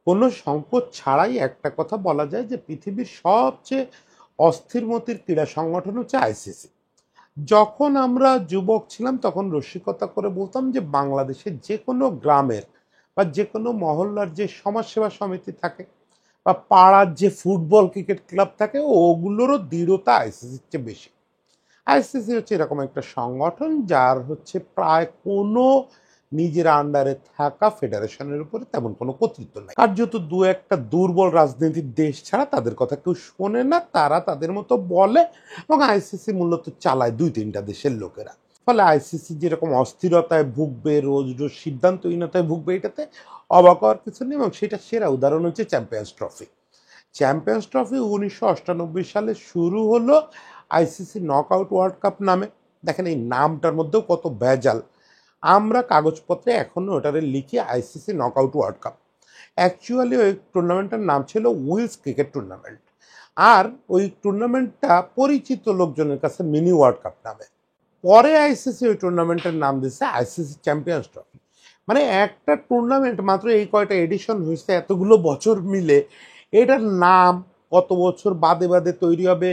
কোনো সংকোচ ছাড়াই একটা কথা বলা যায় যে পৃথিবীর সবচেয়ে অস্থির মতির ক্রীড়া সংগঠন হচ্ছে আইসিসি। যখন আমরা যুবক ছিলাম তখন রসিকতা করে বলতাম যে বাংলাদেশের যে কোনো গ্রামের বা যে কোনো মহল্লার যে সমাজসেবা সমিতি থাকে বা পাড়ার যে ফুটবল ক্রিকেট ক্লাব থাকে ওগুলোরও দৃঢ়তা আইসিসির চেয়ে বেশি। আইসিসি হচ্ছে এরকম একটা সংগঠন যার হচ্ছে প্রায় কোনো নিজের আন্ডারে থাকা ফেডারেশনের উপরে তেমন কোনো কর্তৃত্ব নাই। কার্যত দু একটা দুর্বল রাজনীতির দেশ ছাড়া তাদের কথা কেউ শোনে না, তারা তাদের মতো বলে এবং আইসিসি মূলত চালায় দুই তিনটা দেশের লোকেরা। ফলে আইসিসি যেরকম অস্থিরতায় ভুগবে, রোজ রোজ সিদ্ধান্তহীনতায় ভুগবে, এটাতে অবাক হওয়ার কিছু নেই। এবং সেটা সেরা উদাহরণ হচ্ছে চ্যাম্পিয়ন্স ট্রফি। চ্যাম্পিয়ন্স ট্রফি 1998 সালে শুরু হলো আইসিসি নকআউট ওয়ার্ল্ড কাপ নামে। দেখেন এই নামটার মধ্যেও কত ভেজাল। আমরা কাগজপত্রে এখনো ওটারে লিখি ICC knockout world cup. Actually ওই টুর্নামেন্টের নাম ছিল উইলস ক্রিকেট টুর্নামেন্ট, আর ওই টুর্নামেন্টটা পরিচিত লোকজনের কাছে মিনি ওয়ার্ল্ড কাপ নামে। পরে আইসিসি ওই টুর্নামেন্টের নাম দিচ্ছে আইসিসি চ্যাম্পিয়ন্স ট্রফি। মানে একটা টুর্নামেন্ট মাত্র এই কয়টা এডিশন হয়েছে এতগুলো বছর মিলে, এটার নাম কত বছর বাদে বাদে তৈরি হবে,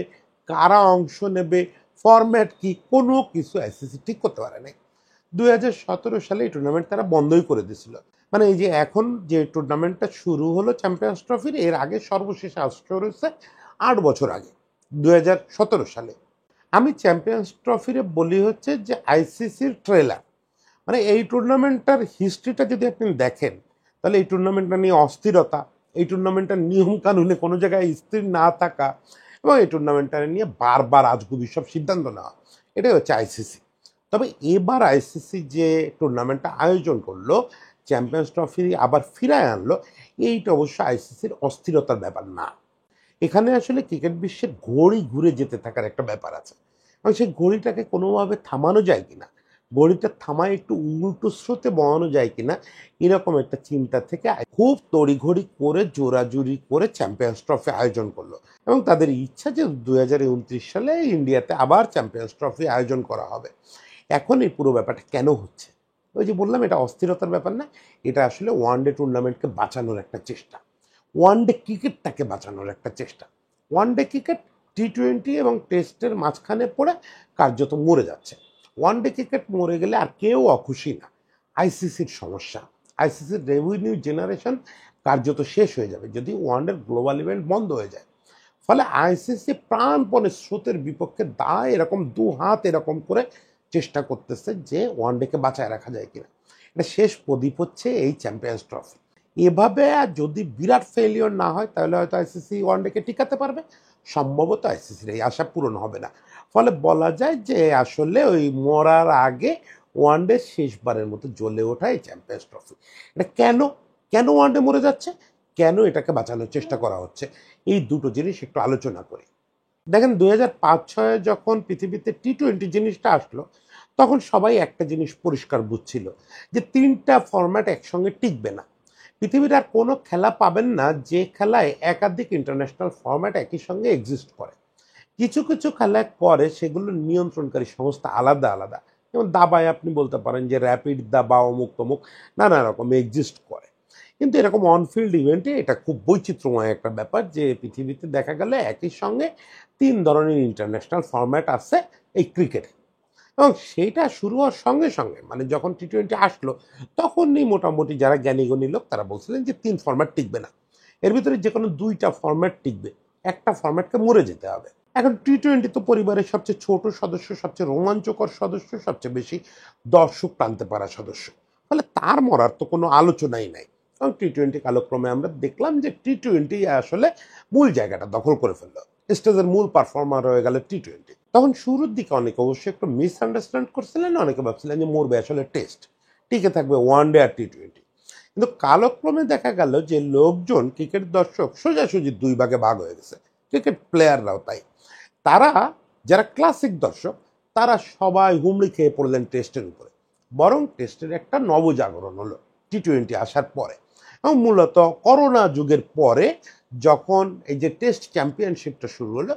কারা অংশ নেবে, ফরম্যাট কি, কোনো কিছু আইসিসি ঠিক করতে পারে নাই। 2017 সালে এই টুর্নামেন্ট তারা বন্ধই করে দিয়েছিল। মানে এই যে এখন যে টুর্নামেন্টটা শুরু হলো চ্যাম্পিয়ন্স ট্রফির, এর আগে সর্বশেষ আসর হয়েছে 8 বছর আগে, 2017 সালে। আমি চ্যাম্পিয়ন্স ট্রফিরে বলি হচ্ছে যে আইসিসির ট্রেলার। মানে এই টুর্নামেন্টটার হিস্ট্রিটা যদি আপনি দেখেন তাহলে এই টুর্নামেন্টটা নিয়ে অস্থিরতা, এই টুর্নামেন্টটার নিয়ম কানুনে কোনো জায়গায় স্থির না থাকা এবং এই টুর্নামেন্টটা নিয়ে বারবার আজগুবি সব সিদ্ধান্ত নেওয়া, এটাই হচ্ছে আইসিসি। তবে এবার আইসিসি যে টুর্নামেন্টটা আয়োজন করলো, চ্যাম্পিয়ন্স ট্রফি আবার ফিরায় আনলো, এইটা অবশ্য আইসিসির অস্থিরতার ব্যাপার না। এখানে আসলে ক্রিকেট বিশ্বের ঘড়ি ঘুরে যেতে থাকার একটা ব্যাপার আছে এবং সেই ঘড়িটাকে কোনোভাবে থামানো যায় কিনা, ঘড়িটা থামায় একটু উল্টো স্রোতে বহানো যায় কিনা, এরকম একটা চিন্তা থেকে খুব তড়িঘড়ি করে জোরাজুরি করে চ্যাম্পিয়ন্স ট্রফি আয়োজন করলো। এবং তাদের ইচ্ছা যে 2029 সালে ইন্ডিয়াতে আবার চ্যাম্পিয়ন্স ট্রফি আয়োজন করা হবে। এখন এই পুরো ব্যাপারটা কেন হচ্ছে? ওই যে বললাম, এটা অস্থিরতার ব্যাপার না, এটা আসলে ওয়ানডে টুর্নামেন্টকে বাঁচানোর একটা চেষ্টা, ওয়ানডে ক্রিকেটটাকে বাঁচানোর একটা চেষ্টা। ওয়ানডে ক্রিকেট টি-20 এবং টেস্টের মাঝখানে পড়ে কার্যত মরে যাচ্ছে। ওয়ানডে ক্রিকেট মরে গেলে আর কেউ অখুশি না। আইসিসির সমস্যা, আইসিসির রেভিনিউ জেনারেশন কার্যত শেষ হয়ে যাবে যদি ওয়ানডের গ্লোবাল ইভেন্ট বন্ধ হয়ে যায়। ফলে আইসিসি প্রাণপণে স্রোতের বিপক্ষে দায় এরকম দু হাত এরকম করে চেষ্টা করতেছে যে ওয়ানডেকে বাঁচায় রাখা যায় কিনা। এটা শেষ প্রদীপ হচ্ছে এই চ্যাম্পিয়ন্স ট্রফি। এভাবে যদি বিরাট ফেলিওর না হয় তাহলে হয়তো আইসিসি ওয়ানডেকে টিকাতে পারবে, সম্ভবত আইসিসির এই আশা পূরণ হবে না। ফলে বলা যায় যে আসলে ওই মরার আগে ওয়ানডে শেষবারের মতো জ্বলে ওঠা এই চ্যাম্পিয়ন্স ট্রফি। এটা কেন, কেন ওয়ানডে মরে যাচ্ছে, কেন এটাকে বাঁচানোর চেষ্টা করা হচ্ছে, এই দুটো জিনিস একটু আলোচনা করি। দেখেন 2005-06 যখন পৃথিবীতে টি-20 জিনিসটা আসলো, তখন সবাই একটা জিনিস পরিষ্কার বুঝছিল যে তিনটা ফরম্যাট একসঙ্গে টিকবে না। পৃথিবীর আর কোনো খেলা পাবেন না যে খেলায় একাধিক ইন্টারন্যাশনাল ফরম্যাট একই সঙ্গে এক্সিস্ট করে। কিছু কিছু খেলা করে, সেগুলো নিয়ন্ত্রণকারী সংস্থা আলাদা আলাদা। যেমন দাবায় আপনি বলতে পারেন যে র্যাপিড দাবা, অমুক তমুক নানা রকম এক্সিস্ট করে। কিন্তু এরকম অনফিল্ড ইভেন্টে এটা খুব বৈচিত্র্যময় একটা ব্যাপার যে পৃথিবীতে দেখা গেলে একই সঙ্গে তিন ধরনের ইন্টারন্যাশনাল ফরম্যাট আছে এই ক্রিকেটে। এবং সেইটা শুরু হওয়ার সঙ্গে সঙ্গে মানে যখন টি-20 আসলো, তখনই মোটামুটি যারা জ্ঞানীগুণী লোক তারা বলছিলেন যে তিন ফরম্যাট টিকবে না, এর ভিতরে যে কোনো দুইটা ফরম্যাট টিকবে, একটা ফরম্যাটকে মরে যেতে হবে। এখন টি-20 তো পরিবারের সবচেয়ে ছোট সদস্য, সবচেয়ে রোমাঞ্চকর সদস্য, সবচেয়ে বেশি দর্শক টানতে পারা সদস্য, ফলে তার মরার তো কোনো আলোচনাই নাই। এবং টি-20 কালক্রমে আমরা দেখলাম যে টি-20 আসলে মূল জায়গাটা দখল করে ফেললো, স্টেজের মূল পারফর্মার হয়ে গেল টি-20। তখন শুরুর দিকে অনেকে অবশ্যই একটু মিসআন্ডারস্ট্যান্ড করছিলেন, অনেকে ভাবছিলেন যে মরবে আসলে টেস্ট, টিকে থাকবে ওয়ানডে আর টি-20। কিন্তু কালক্রমে দেখা গেল যে লোকজন, ক্রিকেট দর্শক সোজাসুজি দুই ভাগে ভাগ হয়ে গেছে, ক্রিকেট প্লেয়াররাও তাই। তারা যারা ক্লাসিক দর্শক তারা সবাই হুমড়ি খেয়ে পড়লেন টেস্টের উপরে, বরং টেস্টের একটা নবজাগরণ হলো টি-20 আসার পরে। এবং মূলত করোনা যুগের পরে যখন এই যে টেস্ট চ্যাম্পিয়নশিপটা শুরু হলো,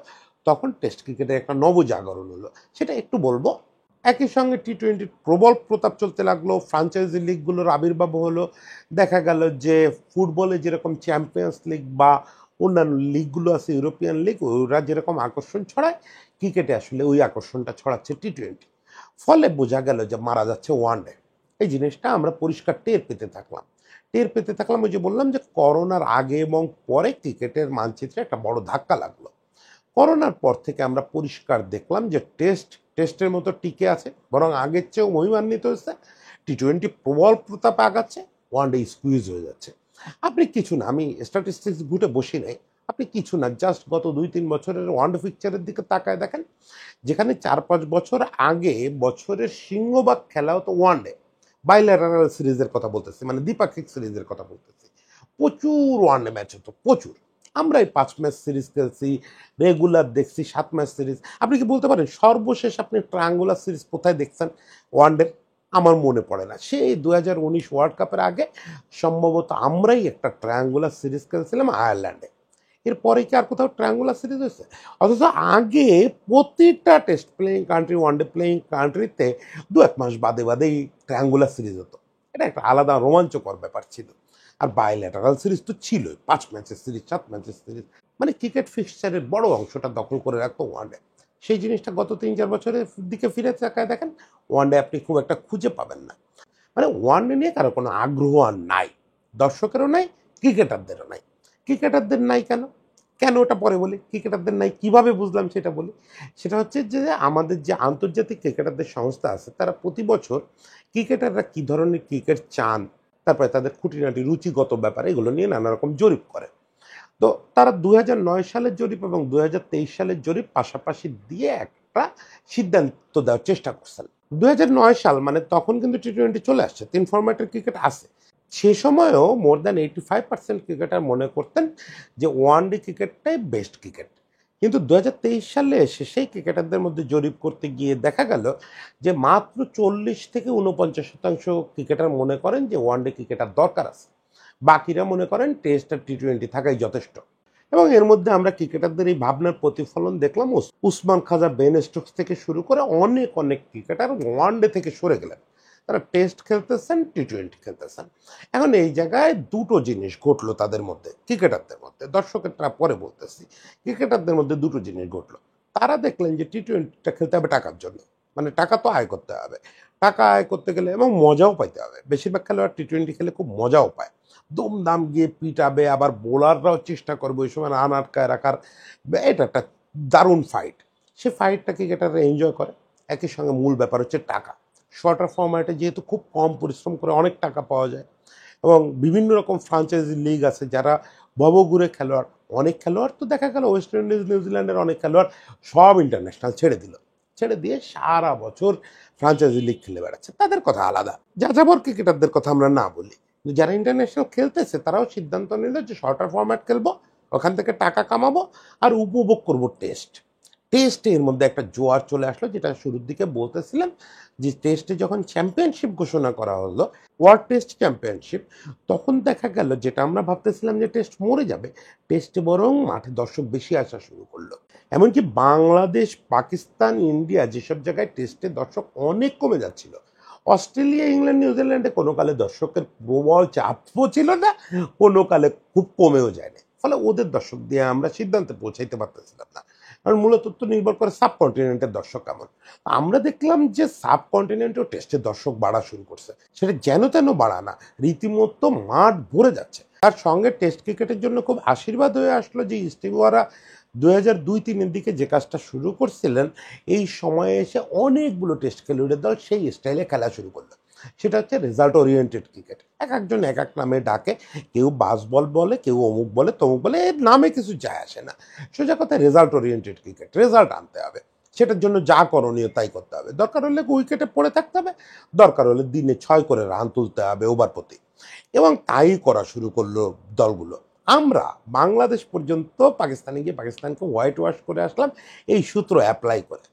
তখন টেস্ট ক্রিকেটের একটা নবজাগরণ হলো, সেটা একটু বলবো। একই সঙ্গে টি-20 প্রবল প্রতাপ চলতে লাগলো, ফ্রাঞ্চাইজি লিগগুলোর আবির্ভাব হলো। দেখা গেল যে ফুটবলে যেরকম চ্যাম্পিয়ন্স লিগ বা অন্যান্য লিগগুলো আছে, ইউরোপিয়ান লিগ, ওরা যেরকম আকর্ষণ ছড়ায়, ক্রিকেটে আসলে ওই আকর্ষণটা ছড়াচ্ছে টি-20। ফলে বোঝা গেল যে মারা যাচ্ছে ওয়ানডে। এই জিনিসটা আমরা পরিষ্কার টের পেতে থাকলাম। ওই যে বললাম যে করোনার আগে এবং পরে ক্রিকেটের মানচিত্রে একটা বড় ধাক্কা লাগলো। করোনার পর থেকে আমরা পরিষ্কার দেখলাম যে টেস্টের মতো টিকে আছে, বরং আগের চেয়েও মহিমান্বিত হয়েছে। টি-20 প্রবল প্রতাপ আগাচ্ছে, ওয়ানডে স্কুইজ হয়ে যাচ্ছে। আপনি কিছু না, আমি স্ট্যাটিস্টিক্স ঘুটে বসি নাই, আপনি কিছু না, জাস্ট গত 2-3 বছরের ওয়ানডে পিকচারের দিকে তাকায় দেখেন, যেখানে 4-5 বছর আগে বছরের সিংহভাগ খেলা হতো ওয়ানডে, বাইল্যাটারাল সিরিজের কথা বলতেছি, মানে দ্বিপাক্ষিক সিরিজের কথা বলতেছি। প্রচুর ওয়ানডে ম্যাচ হতো, প্রচুর। আমরা এই 5 ম্যাচ সিরিজ খেলছি, রেগুলার দেখছি 7 ম্যাচ সিরিজ। আপনি কি বলতে পারেন সর্বশেষ আপনি ট্রায়াঙ্গুলার সিরিজ কোথায় দেখছেন ওয়ানডে? আমার মনে পড়ে না। সেই 2019 ওয়ার্ল্ড কাপের আগে সম্ভবত আমরাই একটা ট্রায়াঙ্গুলার সিরিজ খেলছিলাম আয়ারল্যান্ডে। এরপরে কি আর কোথাও ট্রায়াঙ্গুলার সিরিজ হয়েছে? অথচ আগে প্রতিটা test playing country, one day playing কান্ট্রিতে 2-1 মাস বাদে বাদেই ট্রায়াঙ্গুলার সিরিজ হতো। এটা একটা আলাদা রোমাঞ্চকর ব্যাপার ছিল। আর বাইল্যাটারাল সিরিজ তো ছিলই, 5 ম্যাচের সিরিজ, 7 ম্যাচের সিরিজ, মানে ক্রিকেট ফিক্সচারের বড় অংশটা দখল করে রাখতো ওয়ানডে। সেই জিনিসটা গত 3-4 বছরের দিকে ফিরে তাকায় দেখেন, ওয়ানডে আপনি খুব একটা খুঁজে পাবেন না। মানে ওয়ানডে নিয়ে কারো কোনো আগ্রহ আর নাই, দর্শকেরও নাই, ক্রিকেটারদেরও নাই। ক্রিকেটারদের নাই কেন? কেন ওটা পরে বলি। ক্রিকেটারদের নাই কিভাবে বুঝলাম সেটা বলি। সেটা হচ্ছে যে আমাদের যে আন্তর্জাতিক ক্রিকেটারদের সংস্থা আছে, তারা প্রতি বছর ক্রিকেটাররা কী ধরনের ক্রিকেট চান, তারপরে তাদের খুঁটিনাটি রুচিগত ব্যাপার, এগুলো নিয়ে নানা রকম জরিপ করে। তো তারা 2009 সালের জরিপ এবং 2023 সালের জরিপ পাশাপাশি দিয়ে একটা সিদ্ধান্ত দেওয়ার চেষ্টা করছেন। 2009 সাল মানে তখন কিন্তু টি-20 চলে আসছে, 3 ফরম্যাটের ক্রিকেট আছে। সে সময়ও মোর দ্যান 85% ক্রিকেটার মনে করতেন যে ওয়ানডে ক্রিকেটটাই বেস্ট ক্রিকেট। কিন্তু 2023 সালে এসে সেই ক্রিকেটারদের মধ্যে জরিপ করতে গিয়ে দেখা গেল যে মাত্র 40-49% ক্রিকেটার মনে করেন যে ওয়ানডে ক্রিকেটার দরকার আছে। বাকিরা মনে করেন টেস্ট আর টি-20 থাকাই যথেষ্ট। এবং এর মধ্যে আমরা ক্রিকেটারদের এই ভাবনার প্রতিফলন দেখলাম। উসমান খাজা, বেন স্টোকস থেকে শুরু করে অনেক অনেক ক্রিকেটার ওয়ানডে থেকে সরে গেলেন, তারা টেস্ট খেলতেছেন, টি-20 খেলতেছেন। এখন এই জায়গায় দুটো জিনিস ঘটলো তাদের মধ্যে, ক্রিকেটারদের মধ্যে, দর্শকেরটা পরে বলতেছি। ক্রিকেটারদের মধ্যে দুটো জিনিস ঘটলো। তারা দেখলেন যে টি-20টা খেলতে হবে টাকার জন্য, মানে টাকা তো আয় করতে হবে। টাকা আয় করতে গেলে এবং মজাও পাইতে হবে। বেশিরভাগ খেলোয়াড় টি-20 খেলে খুব মজাও পায়, দমদাম গিয়ে পিটাবে, আবার বোলাররাও চেষ্টা করবে ওই সময় রান আটকায় রাখার। এটা একটা দারুণ ফাইট, সে ফাইটটা ক্রিকেটাররা এনজয় করে। একই সঙ্গে মূল ব্যাপার হচ্ছে টাকা। শর্টার ফরম্যাটে যেহেতু খুব কম পরিশ্রম করে অনেক টাকা পাওয়া যায়, এবং বিভিন্ন রকম ফ্রাঞ্চাইজি লিগ আছে যারা ভবঘুরে খেলোয়াড়, অনেক খেলোয়াড় তো দেখা গেল ওয়েস্ট ইন্ডিজ, নিউজিল্যান্ডের অনেক খেলোয়াড় সব ইন্টারন্যাশনাল ছেড়ে দিল, ছেড়ে দিয়ে সারা বছর ফ্রাঞ্চাইজি লিগ খেলে বেড়াচ্ছে, তাদের কথা আলাদা। যাযাবর ক্রিকেটারদের কথা আমরা না বলি, যারা ইন্টারন্যাশনাল খেলতেছে তারাও সিদ্ধান্ত নিল যে শর্টার ফরম্যাট খেলবো, ওখান থেকে টাকা কামাবো আর উপভোগ করবো টেস্টে। এর মধ্যে একটা জোয়ার চলে আসলো, যেটা শুরুর দিকে বলতেছিলাম যে টেস্টে যখন চ্যাম্পিয়নশিপ ঘোষণা করা হলো, ওয়ার্ল্ড টেস্ট চ্যাম্পিয়নশিপ, তখন দেখা গেল যেটা আমরা ভাবতেছিলাম যে টেস্ট মরে যাবে, টেস্টে বরং মাঠে দর্শক বেশি আসা শুরু করলো। এমনকি বাংলাদেশ, পাকিস্তান, ইন্ডিয়া যেসব জায়গায় টেস্টে দর্শক অনেক কমে যাচ্ছিল, অস্ট্রেলিয়া, ইংল্যান্ড, নিউজিল্যান্ডে কোনো কালে দর্শকের প্রবল চাপও ছিল না, কোনো কালে খুব কমেও যায় না। ফলে ওদের দর্শক দিয়ে আমরা সিদ্ধান্তে পৌঁছাইতে পারতেছিলাম না, কারণ মূলত তো নির্ভর করে সাবকন্টিনেন্টের দর্শক কেমন। আমরা দেখলাম যে সাবকন্টিনেন্টেও টেস্টের দর্শক বাড়া শুরু করছে, সেটা যেন তেন বাড়া না, রীতিমতো মাঠ ভরে যাচ্ছে। তার সঙ্গে টেস্ট ক্রিকেটের জন্য খুব আশীর্বাদ হয়ে আসলো যে স্টিভ ওয়ারা 2002-03-এর দিকে যে কাজটা শুরু করছিলেন, এই সময়ে এসে অনেকগুলো টেস্ট খেলুড়ের দল সেই স্টাইলে খেলা শুরু করলো। সেটা হচ্ছে রেজাল্ট ওরিয়েন্টেড ক্রিকেট। এক একজন এক এক নামে ডাকে, কেউ বাসবল বলে, কেউ অমুক বলে, তমুক বলে, এর নামে কিছু যায় আসে না। সোজা কথা রেজাল্ট ওরিয়েন্টেড ক্রিকেট, রেজাল্ট আনতে হবে, সেটার জন্য যা করণীয় তাই করতে হবে। দরকার হলে উইকেটে পড়ে থাকতে হবে, দরকার হলে দিনে 6 করে রান তুলতে হবে ওভার প্রতি, এবং তাই করা শুরু করলো দলগুলো। আমরা বাংলাদেশ পর্যন্ত পাকিস্তানে গিয়ে পাকিস্তানকে হোয়াইট ওয়াশ করে আসলাম এই সূত্র অ্যাপ্লাই করে।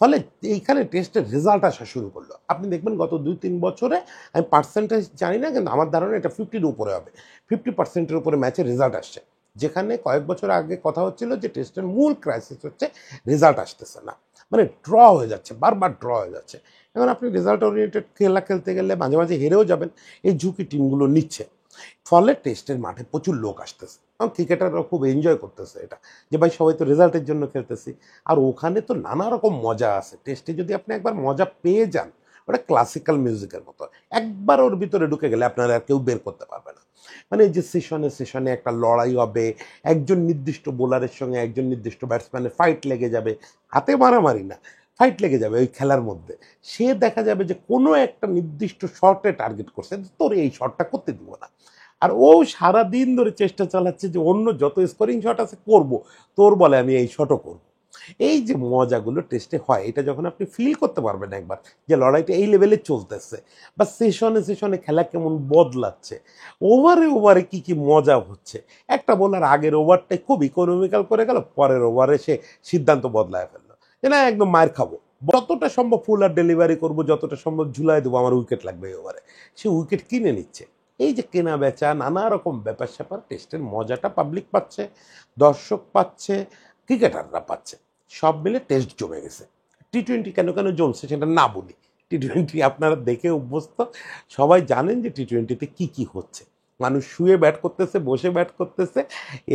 ফলে এইখানে টেস্টের রেজাল্ট আসা শুরু করলো। আপনি দেখবেন গত 2-3 বছরে, আমি পার্সেন্টেজ জানি না, কিন্তু আমার ধারণা এটা 50-র উপরে হবে, 50%-এর উপরে ম্যাচের রেজাল্ট আসছে। যেখানে কয়েক বছর আগে কথা হচ্ছিল যে টেস্টের মূল ক্রাইসিস হচ্ছে রেজাল্ট আসতেছে না, মানে ড্র হয়ে যাচ্ছে, বারবার ড্র হয়ে যাচ্ছে। এখন আপনি রেজাল্ট ওরিয়েন্টেড খেলা খেলতে গেলে মাঝে মাঝে হেরেও যাবেন, এই ঝুঁকি টিমগুলো নিচ্ছে। ফলে টেস্টের মাঠে প্রচুর লোক আসতেছে, এবং ক্রিকেটাররা খুব এনজয় করতেছে এটা, যে ভাই সবাই তো রেজাল্টের জন্য খেলতেছি। আর ওখানে তো নানা রকম মজা আছে। টেস্টে যদি আপনি একবার মজা পেয়ে যান, ওটা ক্লাসিক্যাল মিউজিকের মতো, একবার ওর ভিতরে ঢুকে গেলে আপনারা আর কেউ বের করতে পারবে না। মানে এই যে সেশনে সেশনে একটা লড়াই হবে, একজন নির্দিষ্ট বোলারের সঙ্গে একজন নির্দিষ্ট ব্যাটসম্যানের ফাইট লেগে যাবে, হাতে মারামারি না, ফাইট লেগে যাবে ওই খেলার মধ্যে। সে দেখা যাবে যে কোনো একটা নির্দিষ্ট শটে টার্গেট করছে, তোর এই শটটা করতে দিব না, আর ও সারাদিন ধরে চেষ্টা চালাচ্ছে যে অন্য যত স্কোরিং শট আছে করব, তোর বলে আমি এই শটও করব। এই যে মজাগুলো টেস্টে হয়, এটা যখন আপনি ফিল করতে পারবেন একবার, যে লড়াইটা এই লেভেলে চলতেছে, বা সেশনে সেশনে খেলা কেমন বদলাচ্ছে, ওভারে ওভারে কি কি মজা হচ্ছে। একটা বোলার আগের ওভারটাই খুব ইকোনমিক্যাল করে গেল, পরের ওভারে সে সিদ্ধান্ত বদলায় ফেললো যে না একদম মার খাবো, যতটা সম্ভব ফুল আর ডেলিভারি করবো, যতটা সম্ভব ঝুলাই দেবো, আমার উইকেট লাগবে এই ওভারে। সে উইকেট কিনে নিচ্ছে। এই যে কেনা বেচা নানা রকম ব্যাপার স্যাপার, টেস্টের মজাটা পাবলিক পাচ্ছে, দর্শক পাচ্ছে, ক্রিকেটাররা পাচ্ছে, সব মিলে টেস্ট জমে গেছে। টি-20 কেন কেন জমছে সেটা না বলি, টি-20 আপনারা দেখে অভ্যস্ত, সবাই জানেন যে টি-20তে কি কি হচ্ছে। মানুষ শুয়ে ব্যাট করতেছে, বসে ব্যাট করতেছে।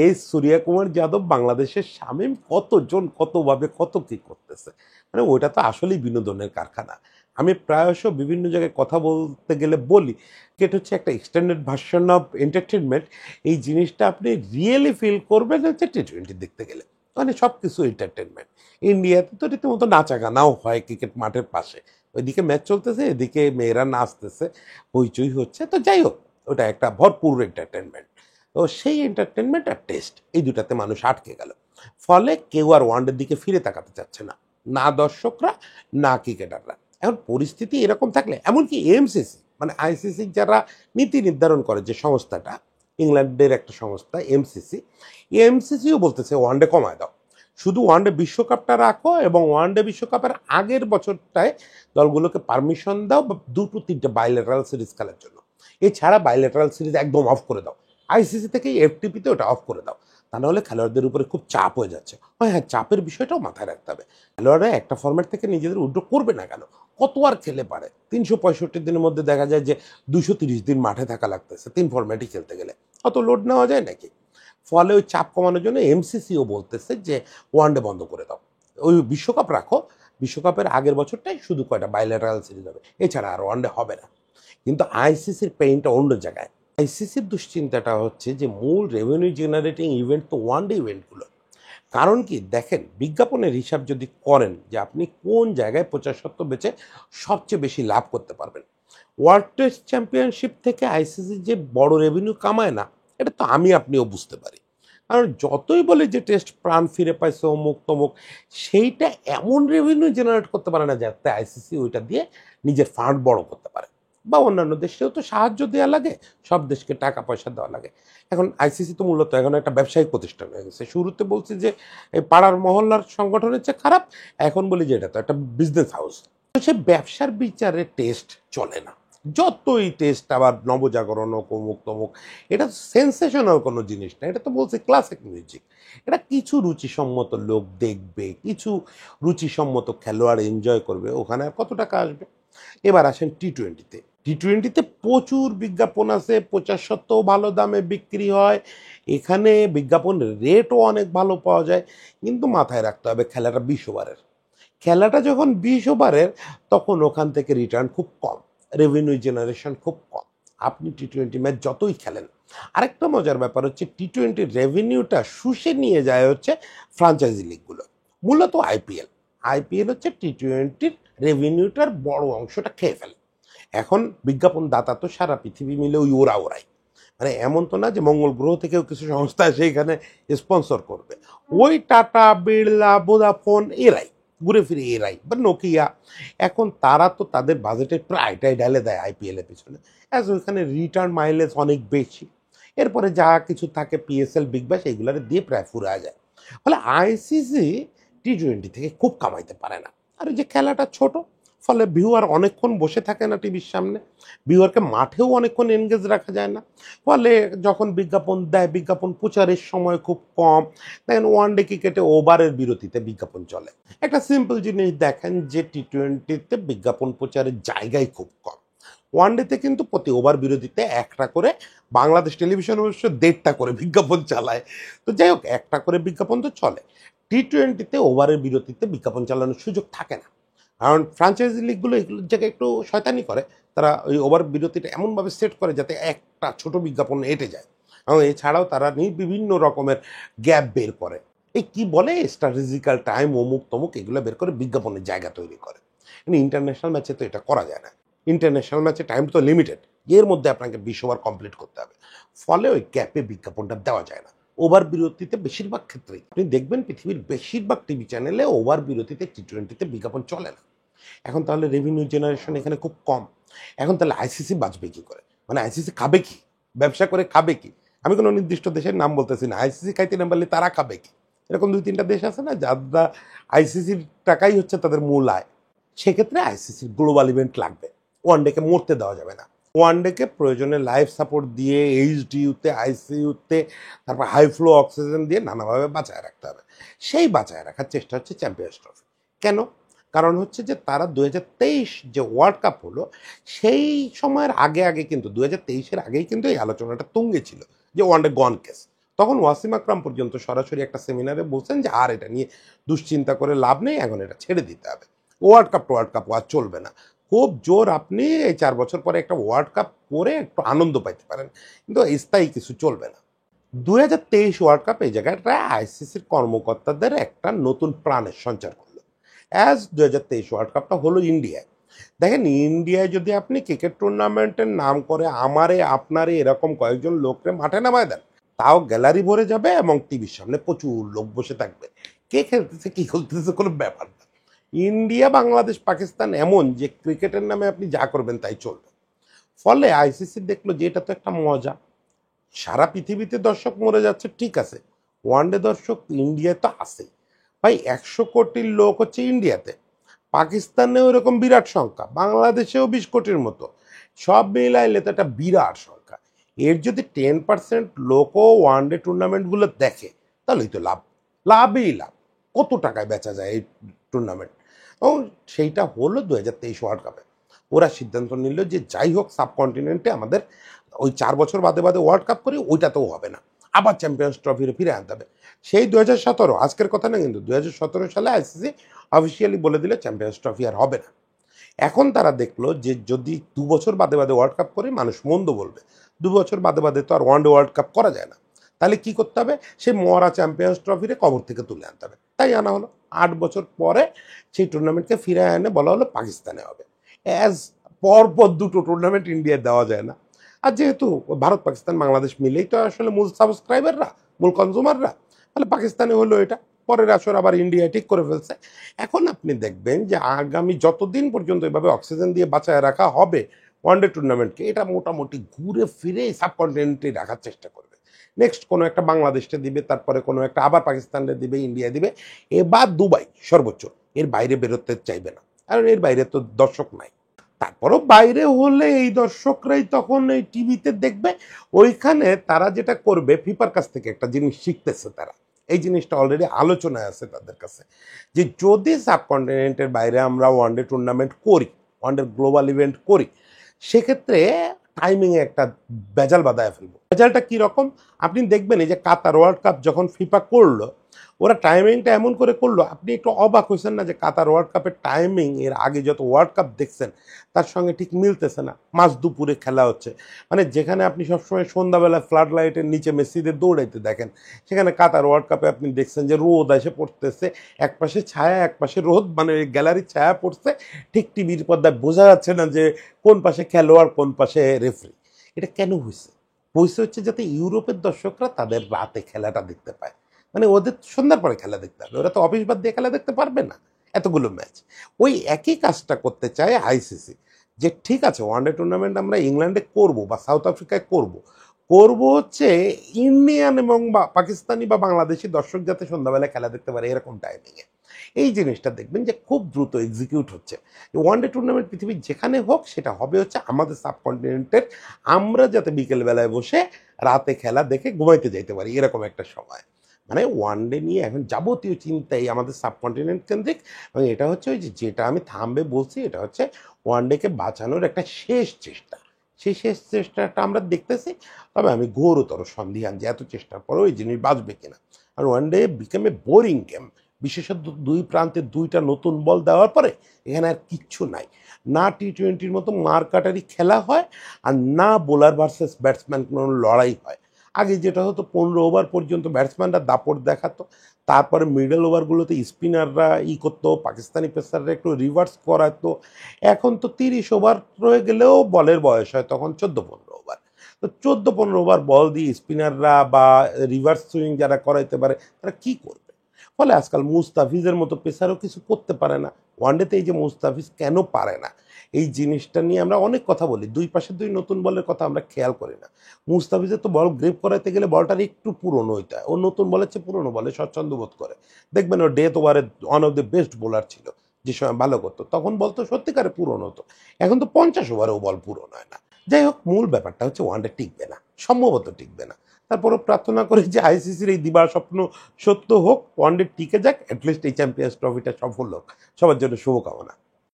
এই সূর্যকুমার যাদব, বাংলাদেশের শামীম, কতজন কতভাবে কত কি করতেছে, মানে ওইটা তো আসলেই বিনোদনের কারখানা। আমি প্রায়শ বিভিন্ন জায়গায় কথা বলতে গেলে বলি, এটা হচ্ছে একটা এক্সটেন্ডেড ভার্সন অফ এন্টারটেনমেন্ট। এই জিনিসটা আপনি রিয়েলি ফিল করবেন হচ্ছে টি-20 দেখতে গেলে, মানে সব কিছু এন্টারটেনমেন্ট। ইন্ডিয়াতে তো রীতিমতো নাচা গানাও হয় ক্রিকেট মাঠের পাশে, ওইদিকে ম্যাচ চলতেছে, এদিকে মেয়েরা নাচতেছে, হইচই হচ্ছে। তো যাই হোক, ওটা একটা ভরপুর এন্টারটেনমেন্ট। তো সেই এন্টারটেনমেন্ট আর টেস্ট, এই দুটাতে মানুষ আটকে গেল। ফলে কেউ আর ওয়ানডের দিকে ফিরে তাকাতে চাচ্ছে না, না দর্শকরা, না ক্রিকেটাররা। এখন পরিস্থিতি এরকম থাকলে, এমনকি এমসিসি মানে আইসিসি যারা নীতি নির্ধারণ করে যে সংস্থাটা, ইংল্যান্ডের একটা সংস্থা এমসিসি, এমসিসিও বলতেছে ওয়ানডে কমায় দাও, শুধু ওয়ানডে বিশ্বকাপটা রাখো, এবং ওয়ানডে বিশ্বকাপের আগের বছরটায় দলগুলোকে পারমিশন দাও দুটো তিনটে বাইলেটারাল সিরিজ খেলার জন্য। এছাড়া বাইলেটারাল সিরিজ একদম অফ করে দাও, আইসিসি থেকে এফটিপিতে ওটা অফ করে দাও। তা নাহলে খেলোয়াড়দের উপরে খুব চাপ হয়ে যাচ্ছে। হ্যাঁ, চাপের বিষয়টাও মাথায় রাখতে হবে। খেলোয়াড়রা একটা ফর্ম্যাট থেকে নিজেদের উইথড্র করবে না কেন? কত আর খেলে পারে? ৩৬৫ দিনের মধ্যে দেখা যায় যে ২৩০ দিন মাঠে থাকা লাগতেছে ৩ ফর্ম্যাটই খেলতে গেলে। অত লোড নেওয়া যায় নাকি? ফলে ওই চাপ কমানোর জন্য এমসিসিও বলতেছে যে ওয়ানডে বন্ধ করে দাও, ওই বিশ্বকাপ রাখো, বিশ্বকাপের আগের বছরটাই শুধু কয়টা বাইলেটারাল সিরিজ হবে, এছাড়া আর ওয়ানডে হবে না। কিন্তু আইসিসির পেইনটা অন্য জায়গায়। আইসিসির দুশ্চিন্তাটা হচ্ছে যে মূল রেভিনিউ জেনারেটিং ইভেন্ট তো ওয়ানডে ইভেন্টগুলো। কারণ কি দেখেন, বিজ্ঞাপনের হিসাব যদি করেন যে আপনি কোন জায়গায় প্রচারস্বত্ব বেচে সবচেয়ে বেশি লাভ করতে পারবেন, ওয়ার্ল্ড টেস্ট চ্যাম্পিয়নশিপ থেকে আইসিসি যে বড় রেভিনিউ কামায় না, এটা তো আমি আপনিও বুঝতে পারি। কারণ যতই বলে যে টেস্ট প্রাণ ফিরে পাইছে অমুক তমুক, সেইটা এমন রেভিনিউ জেনারেট করতে পারে না যাতে আইসিসি ওইটা দিয়ে নিজের ফান্ড বড় করতে পারে। বা অন্যান্য দেশেও তো সাহায্য দেওয়া লাগে, সব দেশকে টাকা পয়সা দেওয়া লাগে। এখন আইসিসি তো মূলত এখন একটা ব্যবসায়িক প্রতিষ্ঠান হয়ে গেছে। শুরুতে বলছি যে এই পাড়ার মহল্লার সংগঠনের চেয়ে খারাপ, এখন বলি যে এটা তো একটা বিজনেস হাউস। তো সে ব্যবসার বিচারে টেস্ট চলে না। যতই টেস্ট আবার নবজাগরণ হোক অমুক তমুক, এটা সেন্সেশনাল কোনো জিনিস না, এটা তো বলছে ক্লাসিক মিউজিক। এটা কিছু রুচিসম্মত লোক দেখবে, কিছু রুচিসম্মত খেলোয়াড় এনজয় করবে, ওখানে আর কত টাকা আসবে। এবার আসেন টি-20-তে। টি-20-তে প্রচুর বিজ্ঞাপন আছে, প্রচার সত্ত্বেও ভালো দামে বিক্রি হয়, এখানে বিজ্ঞাপন রেটও অনেক ভালো পাওয়া যায়। কিন্তু মাথায় রাখতে হবে খেলাটা 20 ওভারের। খেলাটা যখন 20 ওভারের, তখন ওখান থেকে রিটার্ন খুব কম, রেভিনিউ জেনারেশন খুব কম। আপনি টি-20 ম্যাচ যতই খেলেন। আরেকটা মজার ব্যাপার হচ্ছে টি-20 রেভিনিউটা শুষে নিয়ে যায় হচ্ছে ফ্রাঞ্চাইজি লিগগুলো, মূলত আইপিএল। আইপিএল হচ্ছে টি-20-র রেভিনিউটার বড় অংশটা খেয়ে ফেলে। এখন বিজ্ঞাপন দাতা তো সারা পৃথিবী মিলে ওই ওরাই, মানে এমন তো না যে মঙ্গল গ্রহ থেকেও কিছু সংস্থা সেইখানে স্পন্সর করবে। ওই টাটা, বিড়লা, ভোদাফোন, এরাই ঘুরে ফিরে, এরাই বা নোকিয়া। এখন তারা তো তাদের বাজেটের প্রায়টাই ঢেলে দেয় আইপিএল এর পিছনে, অ্যাজ ওইখানে রিটার্ন মাইলেজ অনেক বেশি। এরপরে যা কিছু থাকে পিএসএল, বিগ ব্যাশ, এইগুলার দিয়ে প্রায় ফুরা যায়। ফলে আইসিসি টি-20 থেকে খুব কামাইতে পারে না। আর ওই যে খেলাটা ছোট, ফলে ভিউয়ার অনেকক্ষণ বসে থাকে না টিভির সামনে, ভিউয়ারকে মাঠেও অনেকক্ষণ এনগেজ রাখা যায় না। ফলে যখন বিজ্ঞাপন দেয়, বিজ্ঞাপন প্রচারের সময় খুব কম। দেখেন ওয়ানডে ক্রিকেটে ওভারের বিরতিতে বিজ্ঞাপন চলে। একটা সিম্পল জিনিস দেখেন যে টি-20তে বিজ্ঞাপন প্রচারের জায়গাই খুব কম। ওয়ানডেতে কিন্তু প্রতি ওভার বিরতিতে একটা করে, বাংলাদেশ টেলিভিশন অবশ্য 1.5টা করে বিজ্ঞাপন চালায়। তো যাই হোক, একটা করে বিজ্ঞাপন তো চলে। টি-20তে ওভারের বিরতিতে বিজ্ঞাপন চালানোর সুযোগ থাকে না, কারণ ফ্র্যাঞ্চাইজি লিগগুলো এগুলোর জায়গায় একটু শয়তানি করে। তারা ওই ওভার বিরতিটা এমনভাবে সেট করে যাতে একটা ছোট বিজ্ঞাপন এঁটে যায়, এবং এছাড়াও তারা বিভিন্ন রকমের গ্যাপ বের করে। এই কি বলে স্ট্র্যাটেজিক্যাল টাইম, অমুক তমুক, এগুলো বের করে বিজ্ঞাপনের জায়গা তৈরি করে। কিন্তু ইন্টারন্যাশনাল ম্যাচে তো এটা করা যায় না। ইন্টারন্যাশনাল ম্যাচে টাইম তো লিমিটেড, এর মধ্যে আপনাকে 20 ওভার কমপ্লিট করতে হবে। ফলে ওই গ্যাপে বিজ্ঞাপনটা দেওয়া যায় না। ওভার বিরতিতে বেশিরভাগ ক্ষেত্রেই আপনি দেখবেন পৃথিবীর বেশিরভাগ টিভি চ্যানেলে ওভার বিরতিতে টি-20তে বিজ্ঞাপন চলে না। এখন তাহলে রেভিনিউ জেনারেশন এখানে খুব কম। এখন তাহলে আইসিসি বাঁচবে কি করে? মানে আইসিসি খাবে কি? ব্যবসা করে খাবে কি? আমি কোনো নির্দিষ্ট দেশের নাম বলতেছি না, আইসিসি খাইতে না পারলে তারা খাবে কি? এরকম 2-3টা দেশ আছে না, যারা আইসিসির টাকাই হচ্ছে তাদের মূল আয়। সেক্ষেত্রে আইসিসির গ্লোবাল ইভেন্ট লাগবে। ওয়ানডেকে মরতে দেওয়া যাবে না। ওয়ানডেকে প্রয়োজনে লাইফ সাপোর্ট দিয়ে, এইচডিইউতে, আইসিইউতে, তারপর হাই ফ্লো অক্সিজেন দিয়ে নানাভাবে বাঁচায় রাখতে হবে। সেই বাঁচায় রাখার চেষ্টা হচ্ছে চ্যাম্পিয়ন্স ট্রফি। কেন? কারণ হচ্ছে যে তারা 2023 যে ওয়ার্ল্ড কাপ হলো, সেই সময়ের আগে আগে কিন্তু 2023-এর আগেই কিন্তু এই আলোচনাটা তুঙ্গে ছিল যে ওয়ানডে গন কেস। তখন ওয়াসিম আকরাম পর্যন্ত সরাসরি একটা সেমিনারে বলছেন যে আর এটা নিয়ে দুশ্চিন্তা করে লাভ নেই, এখন এটা ছেড়ে দিতে হবে। ওয়ার্ল্ড কাপ আর চলবে না। খুব জোর আপনি এই 4 বছর পরে একটা ওয়ার্ল্ড কাপ করে একটু আনন্দ পাইতে পারেন, কিন্তু স্থায়ী কিছু চলবে না। 2023 ওয়ার্ল্ড কাপ এই জায়গাটা আইসিসির কর্মকর্তাদের একটা নতুন প্রাণের সঞ্চার করলো। অ্যাজ 2023 ওয়ার্ল্ড কাপটা হলো ইন্ডিয়ায়। দেখেন, ইন্ডিয়ায় যদি আপনি ক্রিকেট টুর্নামেন্টের নাম করে আমারে আপনারে এরকম কয়েকজন লোককে মাঠে নামায় দেন, তাও গ্যালারি ভরে যাবে এবং টিভির সামনে প্রচুর লোক বসে থাকবে। কে খেলতেছে কি খেলতেছে কোনো ব্যাপার না। ইন্ডিয়া, বাংলাদেশ, পাকিস্তান এমন যে ক্রিকেটের নামে আপনি যা করবেন তাই চলবে। ফলে আইসিসি দেখলো যে এটা তো একটা মজা, সারা পৃথিবীতে দর্শক মরে যাচ্ছে, ঠিক আছে, ওয়ানডে দর্শক ইন্ডিয়ায় তো আছে। ভাই 100 কোটির লোক হচ্ছে ইন্ডিয়াতে, পাকিস্তানেও এরকম বিরাট সংখ্যা, বাংলাদেশেও 20 কোটির মতো, সব মিলাইলে তো একটা বিরাট সংখ্যা। এর যদি 10% লোকও ওয়ানডে টুর্নামেন্টগুলো দেখে, তাহলেই তো লাভ, লাভই লাভ। কত টাকায় বেচা যায় এই টুর্নামেন্ট। এবং সেইটা হলো 2023 ওয়ার্ল্ড কাপে। ওরা সিদ্ধান্ত নিল যে যাই হোক, সাবকন্টিনেন্টে আমাদের ওই 4 বছর বাদে বাদে ওয়ার্ল্ড কাপ করি, ওইটাতেও হবে না, আবার চ্যাম্পিয়ন্স ট্রফির ফিরে আনতে হবে। সেই 2017, আজকের কথা না কিন্তু, 2017 সালে আইসিসি অফিসিয়ালি বলে দিলে চ্যাম্পিয়ন্স ট্রফি আর হবে না। এখন তারা দেখলো যে যদি 2 বছর বাদে বাদে ওয়ার্ল্ড কাপ করে মানুষ মন্দ বলবে, 2 বছর বাদে বাদে তো আর ওয়ানডে ওয়ার্ল্ড কাপ করা যায় না। তাহলে কি করতে হবে? সেই মরা চ্যাম্পিয়ন্স ট্রফিরে কবর থেকে তুলে আনতে হবে। তাই আনা হলো। 8 বছর পরে সেই টুর্নামেন্টকে ফিরে এনে বলা হলো পাকিস্তানে হবে। অ্যাজ পরপর দুটো টুর্নামেন্ট ইন্ডিয়ায় দেওয়া যায় না। আর যেহেতু ভারত, পাকিস্তান, বাংলাদেশ মিলেই তো আসলে মূল সাবস্ক্রাইবাররা, মূল কনজুমাররা, তাহলে পাকিস্তানে হলো এটা। পরের আসর আবার ইন্ডিয়ায় ঠিক করে ফেলছে। এখন আপনি দেখবেন যে আগামী যতদিন পর্যন্ত এভাবে অক্সিজেন দিয়ে বাঁচায় রাখা হবে ওয়ানডে টুর্নামেন্টকে, এটা মোটামুটি ঘুরে ফিরে সাবকন্টিনেন্টে রাখার চেষ্টা করবে। নেক্সট কোনো একটা বাংলাদেশকে দিবে, তারপরে কোনো একটা আবার পাকিস্তানে দিবে, ইন্ডিয়া দিবে, এবার দুবাই সর্বোচ্চ, এর বাইরে বেরোতে চাইবে না, কারণ এর বাইরে তো দর্শক নাই। তারপরও বাইরে হলে এই দর্শকরাই তখন এই টিভিতে দেখবে। ওইখানে তারা যেটা করবে, ফিফার কাছ থেকে একটা জিনিস শিখতেছে তারা, এই জিনিসটা অলরেডি আলোচনায় আছে তাদের কাছে, যে যদি সাবকন্টিনেন্টের বাইরে আমরা ওয়ানডে টুর্নামেন্ট করি, ওয়ানডে গ্লোবাল ইভেন্ট করি, সেক্ষেত্রে টাইমিংয়ে একটা বেজাল বাদায় ফেলবো। বেজালটা কীরকম? আপনি দেখবেন এই যে কাতার ওয়ার্ল্ড কাপ যখন ফিফা করলো, ওরা টাইমিংটা এমন করে করলো, আপনি একটু অবাক হয়েছেন না যে কাতার ওয়ার্ল্ড কাপের টাইমিং এর আগে যত ওয়ার্ল্ড কাপ দেখছেন তার সঙ্গে ঠিক মিলতেছে না। মাঝ দুপুরে খেলা হচ্ছে, মানে যেখানে আপনি সবসময় সন্ধ্যাবেলা ফ্লাড লাইটের নিচে মেসিদের দৌড়াইতে দেখেন, সেখানে কাতার ওয়ার্ল্ড কাপে আপনি দেখছেন যে রোদ এসে পড়তেছে, এক পাশে ছায়া এক পাশে রোদ, মানে গ্যালারির ছায়া পড়ছে, ঠিক টিভির পর্দায় বোঝা যাচ্ছে না যে কোন পাশে খেলোয়াড় কোন পাশে রেফারি। এটা কেন হয়েছে? হচ্ছে যাতে ইউরোপের দর্শকরা তাদের রাতে খেলাটা দেখতে পায়। মানে ওদের সন্ধ্যার পরে খেলা দেখতে হবে, ওরা তো অফিস বাদ দিয়ে খেলা দেখতে পারবে না এতগুলো ম্যাচ। ওই একই কাজটা করতে চায় আইসিসি, যে ঠিক আছে ওয়ানডে টুর্নামেন্ট আমরা ইংল্যান্ডে করব বা সাউথ আফ্রিকায় করব, করবো হচ্ছে ইন্ডিয়ান এবং পাকিস্তানি বা বাংলাদেশি দর্শক যাতে সন্ধ্যাবেলায় খেলা দেখতে পারে এরকম টাইমিংয়ে এই জিনিসটা দেখবেন যে খুব দ্রুত এক্সিকিউট হচ্ছে। ওয়ানডে টুর্নামেন্ট পৃথিবীর যেখানে হোক সেটা হবে হচ্ছে আমাদের সাবকন্টিনেন্টের, আমরা যাতে বিকেলবেলায় বসে রাতে খেলা দেখে ঘুমাইতে যাইতে পারি এরকম একটা সময়। মানে ওয়ানডে নিয়ে এখন যাবতীয় চিন্তাই আমাদের সাবকন্টিনেন্ট কেন্দ্রিক, এবং এটা হচ্ছে ওই যেটা আমি থামবে বলছি, এটা হচ্ছে ওয়ানডেকে বাঁচানোর একটা শেষ চেষ্টা। সেই শেষ চেষ্টাটা আমরা দেখতেছি, তবে আমি ঘোরতর সন্দিহান যে এত চেষ্টার পরেও ওই জিনিস বাঁচবে কিনা। আর ওয়ানডে বিকেম এ বোরিং গেম, বিশেষত দুই প্রান্তে দুইটা নতুন বল দেওয়ার পরে এখানে আর কিচ্ছু নাই। না টি-20-র মতো মারকাটারি খেলা হয়, আর না বোলার ভার্সেস ব্যাটসম্যান কোনো লড়াই হয়। আগে যেটা হতো 15 ওভার পর্যন্ত ব্যাটসম্যানরা দাপট দেখাতো, তারপরে মিডল ওভারগুলোতে স্পিনাররা করতো, পাকিস্তানি পেসাররা একটু রিভার্স করাতো। এখন তো 30 ওভার রয়ে গেলেও বলের বয়স হয় তখন 14-15 ওভার। তো 14-15 ওভার বল দিয়ে স্পিনাররা বা রিভার্স সুইং যারা করাইতে পারে তারা কি করবে? ফলে আজকাল মুস্তাফিজের মতো পেসারও কিছু করতে পারে না। ওয়ানডেতে এই যে মুস্তাফিজ কেন পারে না, এই জিনিসটা নিয়ে আমরা অনেক কথা বলি, দুই পাশে দুই নতুন বলের কথা আমরা খেয়াল করি না। মুস্তাফিজের তো বল গ্রেপ করাতে গেলে বলটার একটু পুরনো হইতে হয়, ও নতুন বলের চেয়ে পুরনো বলে স্বচ্ছন্দ বোধ করে। দেখবেন ও ডেথ ওভারে one of the best bowler ছিল, যে সময় ভালো করতো তখন বল তো সত্যিকারে পুরনো হতো। এখন তো 50 ওভারেও বল পুরনো হয় না। যাই হোক, মূল ব্যাপারটা হচ্ছে ওয়ানডে টিকবে না, সম্ভবত টিকবে না। তারপরও প্রার্থনা করি যে আইসিসির এই দিবার স্বপ্ন সত্য হোক, ওয়ানডে টিকে যাক, অ্যাটলিস্ট এই চ্যাম্পিয়ন্স ট্রফিটা সফল হোক। সবার জন্য শুভকামনা।